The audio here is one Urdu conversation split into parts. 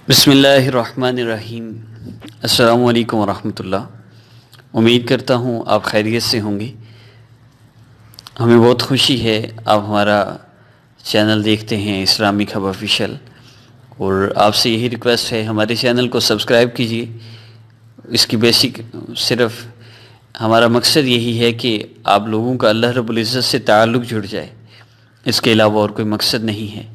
بسم اللہ الرحمن الرحیم۔ السلام علیکم ورحمۃ اللہ۔ امید کرتا ہوں آپ خیریت سے ہوں گے۔ ہمیں بہت خوشی ہے آپ ہمارا چینل دیکھتے ہیں اسلامک ہب آفیشیل، اور آپ سے یہی ریکویسٹ ہے ہمارے چینل کو سبسکرائب کیجیے۔ اس کی بیسک صرف ہمارا مقصد یہی ہے کہ آپ لوگوں کا اللہ رب العزت سے تعلق جڑ جائے، اس کے علاوہ اور کوئی مقصد نہیں ہے،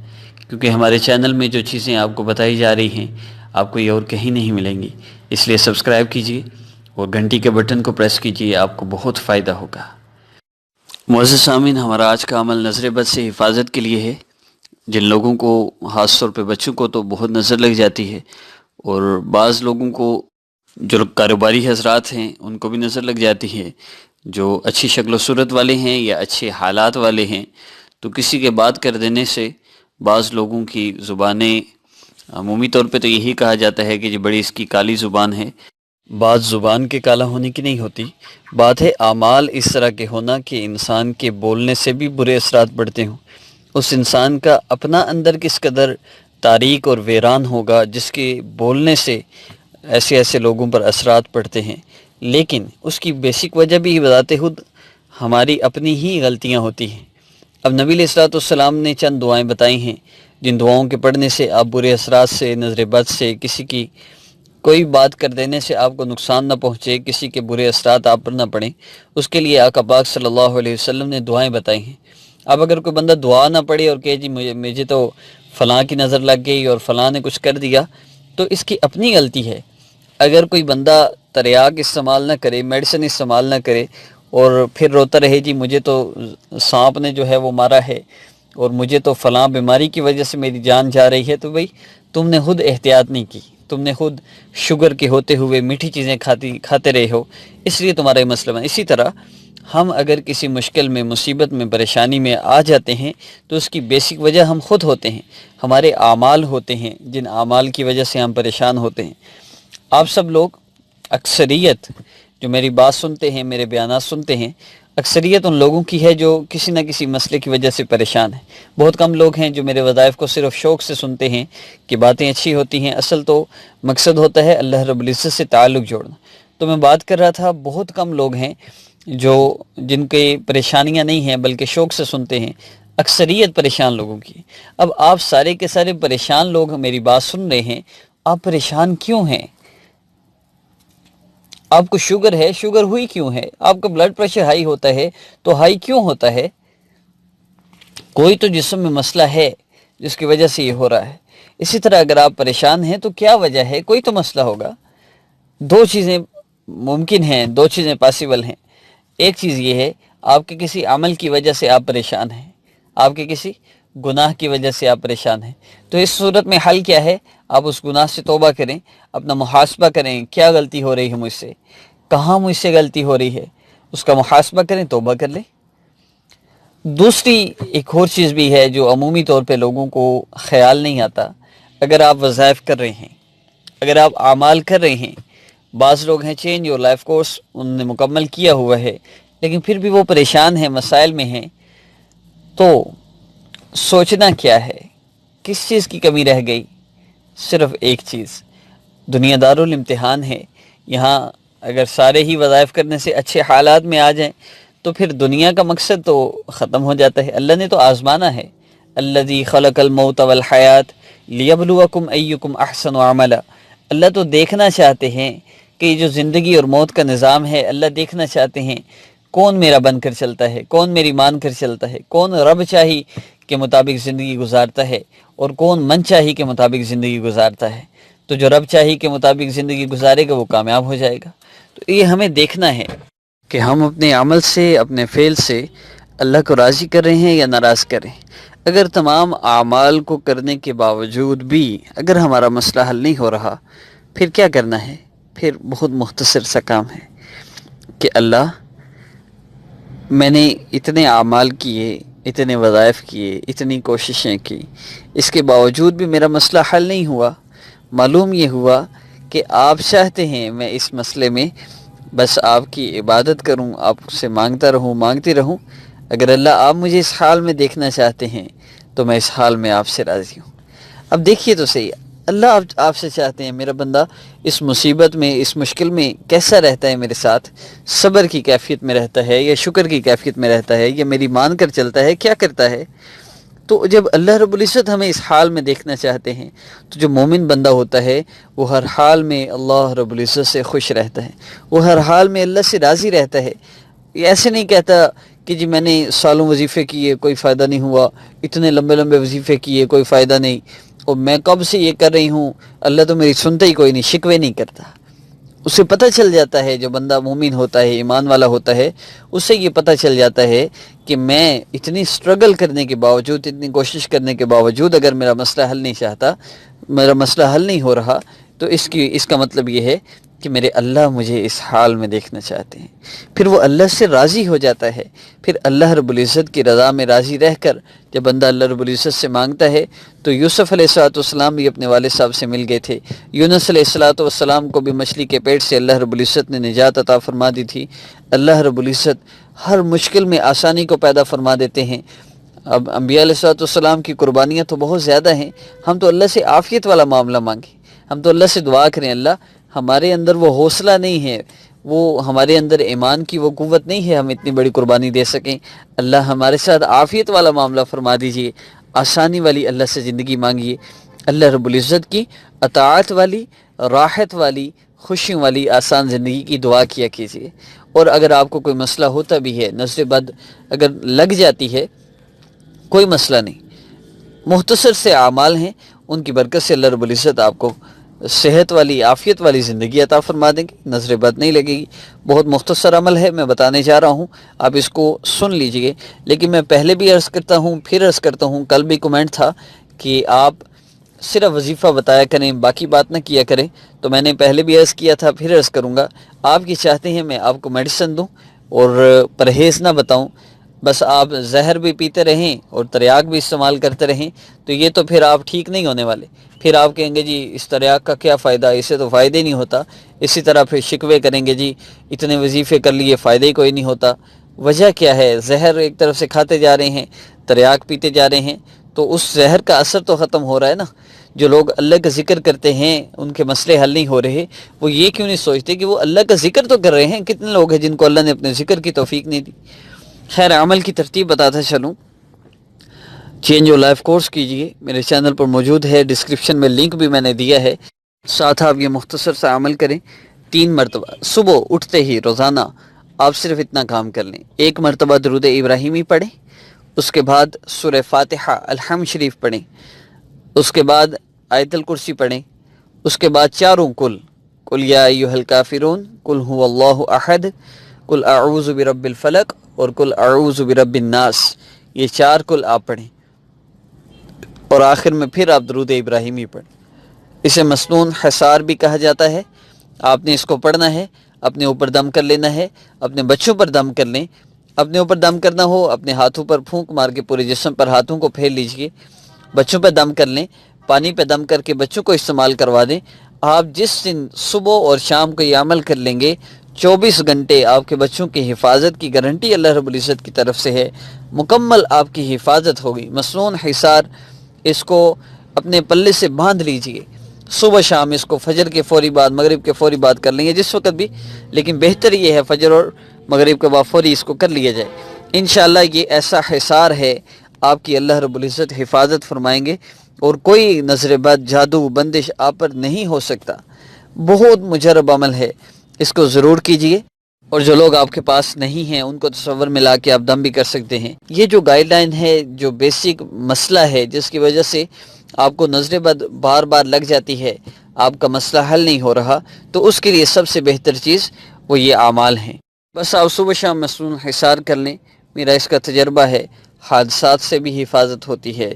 کیونکہ ہمارے چینل میں جو چیزیں آپ کو بتائی جا رہی ہیں آپ کو یہ اور کہیں نہیں ملیں گی۔ اس لیے سبسکرائب کیجیے اور گھنٹی کے بٹن کو پریس کیجیے، آپ کو بہت فائدہ ہوگا۔ معزز سامعین، ہمارا آج کا عمل نظر بد سے حفاظت کے لیے ہے۔ جن لوگوں کو، خاص طور پہ بچوں کو تو بہت نظر لگ جاتی ہے، اور بعض لوگوں کو جو کاروباری حضرات ہیں ان کو بھی نظر لگ جاتی ہے، جو اچھی شکل و صورت والے ہیں یا اچھے حالات والے ہیں، تو کسی کے بات کر دینے سے بعض لوگوں کی زبانیں، عمومی طور پہ تو یہی کہا جاتا ہے کہ جو بڑی اس کی کالی زبان ہے۔ بات زبان کے کالا ہونے کی نہیں ہوتی، بات ہے اعمال اس طرح کے ہونا کہ انسان کے بولنے سے بھی برے اثرات پڑتے ہوں۔ اس انسان کا اپنا اندر کس قدر تاریک اور ویران ہوگا جس کے بولنے سے ایسے ایسے لوگوں پر اثرات پڑتے ہیں، لیکن اس کی بیسک وجہ بھی بذات خود ہماری اپنی ہی غلطیاں ہوتی ہیں۔ اب نبی علیہ الصلوۃ والسلام نے چند دعائیں بتائی ہیں جن دعاؤں کے پڑھنے سے آپ برے اثرات سے، نظر بد سے، کسی کی کوئی بات کر دینے سے آپ کو نقصان نہ پہنچے، کسی کے برے اثرات آپ پر نہ پڑیں، اس کے لیے آقا پاک صلی اللہ علیہ وسلم نے دعائیں بتائی ہیں۔ اب اگر کوئی بندہ دعا نہ پڑھے اور کہے جی مجھے تو فلاں کی نظر لگ گئی اور فلاں نے کچھ کر دیا، تو اس کی اپنی غلطی ہے۔ اگر کوئی بندہ تریاک استعمال نہ کرے، میڈیسن استعمال نہ کرے، اور پھر روتا رہے جی مجھے تو سانپ نے جو ہے وہ مارا ہے اور مجھے تو فلاں بیماری کی وجہ سے میری جان جا رہی ہے، تو بھئی تم نے خود احتیاط نہیں کی، تم نے خود شوگر کے ہوتے ہوئے میٹھی چیزیں کھاتے رہے ہو، اس لیے تمہارا یہ مسئلہ ہے۔ اسی طرح ہم اگر کسی مشکل میں، مصیبت میں، پریشانی میں آ جاتے ہیں تو اس کی بیسک وجہ ہم خود ہوتے ہیں، ہمارے اعمال ہوتے ہیں، جن اعمال کی وجہ سے ہم پریشان ہوتے ہیں۔ آپ سب لوگ، اکثریت جو میری بات سنتے ہیں، میرے بیانات سنتے ہیں، اکثریت ان لوگوں کی ہے جو کسی نہ کسی مسئلے کی وجہ سے پریشان ہیں۔ بہت کم لوگ ہیں جو میرے وظائف کو صرف شوق سے سنتے ہیں کہ باتیں اچھی ہوتی ہیں، اصل تو مقصد ہوتا ہے اللہ رب العزت سے تعلق جوڑنا۔ تو میں بات کر رہا تھا، بہت کم لوگ ہیں جو جن کے پریشانیاں نہیں ہیں بلکہ شوق سے سنتے ہیں، اکثریت پریشان لوگوں کی۔ اب آپ سارے کے سارے پریشان لوگ میری بات سن رہے ہیں، آپ پریشان کیوں ہیں؟ آپ کو شوگر ہے، شوگر ہوئی کیوں ہے؟ آپ کا بلڈ پریشر ہائی ہوتا ہے تو ہائی کیوں ہوتا ہے؟ کوئی تو جسم میں مسئلہ ہے جس کی وجہ سے یہ ہو رہا ہے۔ اسی طرح اگر آپ پریشان ہیں تو کیا وجہ ہے؟ کوئی تو مسئلہ ہوگا۔ دو چیزیں ممکن ہیں، دو چیزیں پاسبل ہیں۔ ایک چیز یہ ہے، آپ کے کسی عمل کی وجہ سے آپ پریشان ہیں، آپ کے کسی گناہ کی وجہ سے آپ پریشان ہیں، تو اس صورت میں حل کیا ہے؟ آپ اس گناہ سے توبہ کریں، اپنا محاسبہ کریں، کیا غلطی ہو رہی ہے مجھ سے، کہاں مجھ سے غلطی ہو رہی ہے، اس کا محاسبہ کریں، توبہ کر لیں۔ دوسری ایک اور چیز بھی ہے جو عمومی طور پہ لوگوں کو خیال نہیں آتا۔ اگر آپ وظائف کر رہے ہیں، اگر آپ اعمال کر رہے ہیں، بعض لوگ ہیں چینج اور لائف کورس انہوں نے مکمل کیا ہوا ہے لیکن پھر بھی وہ پریشان ہیں، مسائل میں ہیں، تو سوچنا کیا ہے؟ کس چیز کی کمی رہ گئی؟ صرف ایک چیز، دنیا دارالامتحان ہے۔ یہاں اگر سارے ہی وظائف کرنے سے اچھے حالات میں آ جائیں تو پھر دنیا کا مقصد تو ختم ہو جاتا ہے۔ اللہ نے تو آزمانا ہے، الذی خلق الموت والحیات لیبلوکم ایکم احسن عملا۔ اللہ تو دیکھنا چاہتے ہیں کہ یہ جو زندگی اور موت کا نظام ہے، اللہ دیکھنا چاہتے ہیں کون میرا بن کر چلتا ہے، کون میری مان کر چلتا ہے، کون رب چاہی کے مطابق زندگی گزارتا ہے اور کون من چاہی کے مطابق زندگی گزارتا ہے۔ تو جو رب چاہی کے مطابق زندگی گزارے گا وہ کامیاب ہو جائے گا۔ تو یہ ہمیں دیکھنا ہے کہ ہم اپنے عمل سے، اپنے فعل سے اللہ کو راضی کر رہے ہیں یا ناراض کر رہے ہیں۔ اگر تمام اعمال کو کرنے کے باوجود بھی اگر ہمارا مسئلہ حل نہیں ہو رہا، پھر کیا کرنا ہے؟ پھر بہت مختصر سا کام ہے کہ اللہ، میں نے اتنے اعمال کیے، اتنے وظائف کیے، اتنی کوششیں کی، اس کے باوجود بھی میرا مسئلہ حل نہیں ہوا۔ معلوم یہ ہوا کہ آپ چاہتے ہیں میں اس مسئلے میں بس آپ کی عبادت کروں، آپ سے مانگتا رہوں، مانگتی رہوں۔ اگر اللہ آپ مجھے اس حال میں دیکھنا چاہتے ہیں تو میں اس حال میں آپ سے راضی ہوں۔ اب دیکھیے تو صحیح، اللہ آپ سے چاہتے ہیں میرا بندہ اس مصیبت میں، اس مشکل میں کیسا رہتا ہے میرے ساتھ، صبر کی کیفیت میں رہتا ہے یا شکر کی کیفیت میں رہتا ہے یا میری مان کر چلتا ہے، کیا کرتا ہے؟ تو جب اللہ رب العزت ہمیں اس حال میں دیکھنا چاہتے ہیں تو جو مومن بندہ ہوتا ہے وہ ہر حال میں اللہ رب العزت سے خوش رہتا ہے، وہ ہر حال میں اللہ سے راضی رہتا ہے۔ یہ ایسے نہیں کہتا کہ جی میں نے سالوں وظیفے کیے کوئی فائدہ نہیں ہوا، اتنے لمبے لمبے وظیفے کیے کوئی فائدہ نہیں، اور میں کب سے یہ کر رہی ہوں، اللہ تو میری سنتا ہی کوئی نہیں، شکوے نہیں کرتا۔ اسے پتہ چل جاتا ہے، جو بندہ مومن ہوتا ہے، ایمان والا ہوتا ہے، اسے یہ پتہ چل جاتا ہے کہ میں اتنی سٹرگل کرنے کے باوجود، اتنی کوشش کرنے کے باوجود اگر میرا مسئلہ حل نہیں چاہتا، میرا مسئلہ حل نہیں ہو رہا، تو اس کا مطلب یہ ہے کہ میرے اللہ مجھے اس حال میں دیکھنا چاہتے ہیں۔ پھر وہ اللہ سے راضی ہو جاتا ہے، پھر اللہ رب العزت کی رضا میں راضی رہ کر جب بندہ اللہ رب العزت سے مانگتا ہے، تو یوسف علیہ السلام بھی اپنے والد صاحب سے مل گئے تھے، یونس علیہ السلام کو بھی مچھلی کے پیٹ سے اللہ رب العزت نے نجات عطا فرما دی تھی۔ اللہ رب العزت ہر مشکل میں آسانی کو پیدا فرما دیتے ہیں۔ اب انبیاء علیہ السلام کی قربانیاں تو بہت زیادہ ہیں، ہم تو اللہ سے عافیت والا معاملہ مانگیں، ہم تو اللہ سے دعا کریں، اللہ ہمارے اندر وہ حوصلہ نہیں ہے، وہ ہمارے اندر ایمان کی وہ قوت نہیں ہے، ہم اتنی بڑی قربانی دے سکیں، اللہ ہمارے ساتھ عافیت والا معاملہ فرما دیجئے، آسانی والی اللہ سے زندگی مانگیے، اللہ رب العزت کی اطاعت والی، راحت والی، خوشیوں والی آسان زندگی کی دعا کیا کیجیے۔ اور اگر آپ کو کوئی مسئلہ ہوتا بھی ہے، نظر بد اگر لگ جاتی ہے، کوئی مسئلہ نہیں، مختصر سے اعمال ہیں، ان کی برکت سے اللہ رب العزت آپ کو صحت والی، عافیت والی زندگی عطا فرما دیں گے، نظر بد نہیں لگے گی۔ بہت مختصر عمل ہے، میں بتانے جا رہا ہوں، آپ اس کو سن لیجئے۔ لیکن میں پہلے بھی عرض کرتا ہوں، پھر عرض کرتا ہوں، کل بھی کمنٹ تھا کہ آپ صرف وظیفہ بتایا کریں، باقی بات نہ کیا کریں، تو میں نے پہلے بھی عرض کیا تھا، پھر عرض کروں گا، آپ کی چاہتے ہیں میں آپ کو میڈیسن دوں اور پرہیز نہ بتاؤں، بس آپ زہر بھی پیتے رہیں اور تریاک بھی استعمال کرتے رہیں، تو یہ تو پھر آپ ٹھیک نہیں ہونے والے۔ پھر آپ کہیں گے جی اس تریاک کا کیا فائدہ، اس سے تو فائدہ ہی نہیں ہوتا۔ اسی طرح پھر شکوے کریں گے جی اتنے وظیفے کر لیے، فائدہ ہی کوئی نہیں ہوتا۔ وجہ کیا ہے؟ زہر ایک طرف سے کھاتے جا رہے ہیں، تریاک پیتے جا رہے ہیں، تو اس زہر کا اثر تو ختم ہو رہا ہے نا۔ جو لوگ اللہ کا ذکر کرتے ہیں، ان کے مسئلے حل نہیں ہو رہے، وہ یہ کیوں نہیں سوچتے کہ وہ اللہ کا ذکر تو کر رہے ہیں؟ کتنے لوگ ہیں جن کو اللہ نے اپنے ذکر کی توفیق نہیں دی۔ خیر، عمل کی ترتیب بتاتا چلوں، چینج اور لائف کورس کیجئے، میرے چینل پر موجود ہے، ڈسکرپشن میں لنک بھی میں نے دیا ہے۔ ساتھ آپ یہ مختصر سا عمل کریں، 3 مرتبہ صبح اٹھتے ہی روزانہ آپ صرف اتنا کام کر لیں، 1 مرتبہ درود ابراہیمی پڑھیں، اس کے بعد سورہ فاتحہ الحمد شریف پڑھیں، اس کے بعد آیت الکرسی پڑھیں، اس کے بعد چاروں قل یا ایھا الکافرون، قل ھو اللہ احد، قل اعوذ برب الفلق اور قل اعوذ برب الناس، یہ 4 قل آپ پڑھیں، اور آخر میں پھر آپ درود ابراہیمی پڑھیں۔ اسے مسنون حصار بھی کہا جاتا ہے۔ آپ نے اس کو پڑھنا ہے، اپنے اوپر دم کر لینا ہے، اپنے بچوں پر دم کر لیں، اپنے اوپر دم کرنا ہو اپنے ہاتھوں پر پھونک مار کے پورے جسم پر ہاتھوں کو پھیر لیجئے، بچوں پہ دم کر لیں، پانی پہ دم کر کے بچوں کو استعمال کروا دیں۔ آپ جس دن صبح اور شام کو یہ عمل کر لیں گے، 24 گھنٹے آپ کے بچوں کی حفاظت کی گارنٹی اللہ رب العزت کی طرف سے ہے، مکمل آپ کی حفاظت ہوگی۔ مسنون حصار، اس کو اپنے پلے سے باندھ لیجئے، صبح شام اس کو فجر کے فوری بعد، مغرب کے فوری بعد کر لیں گے، جس وقت بھی، لیکن بہتر یہ ہے فجر اور مغرب کے بعد فوری اس کو کر لیا جائے۔ انشاءاللہ یہ ایسا حصار ہے، آپ کی اللہ رب العزت حفاظت فرمائیں گے، اور کوئی نظر بد، جادو، بندش آپ پر نہیں ہو سکتا۔ بہت مجرب عمل ہے، اس کو ضرور کیجئے۔ اور جو لوگ آپ کے پاس نہیں ہیں ان کو تصور میں لا کے آپ دم بھی کر سکتے ہیں۔ یہ جو گائیڈ لائن ہے، جو بیسک مسئلہ ہے جس کی وجہ سے آپ کو نظر بد بار بار لگ جاتی ہے، آپ کا مسئلہ حل نہیں ہو رہا، تو اس کے لیے سب سے بہتر چیز وہ یہ اعمال ہیں۔ بس آپ صبح شام مسنون حصار کر لیں، میرا اس کا تجربہ ہے، حادثات سے بھی حفاظت ہوتی ہے،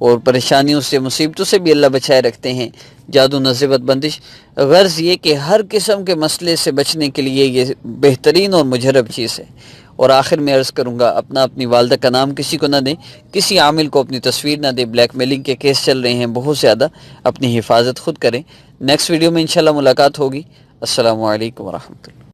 اور پریشانیوں سے، مصیبتوں سے بھی اللہ بچائے رکھتے ہیں، جادو، نظر بد، بندش۔ غرض یہ کہ ہر قسم کے مسئلے سے بچنے کے لیے یہ بہترین اور مجرب چیز ہے۔ اور آخر میں عرض کروں گا، اپنی والدہ کا نام کسی کو نہ دیں، کسی عامل کو اپنی تصویر نہ دیں، بلیک میلنگ کے کیس چل رہے ہیں بہت زیادہ، اپنی حفاظت خود کریں۔ نیکسٹ ویڈیو میں انشاءاللہ ملاقات ہوگی۔ السلام علیکم ورحمۃ اللہ۔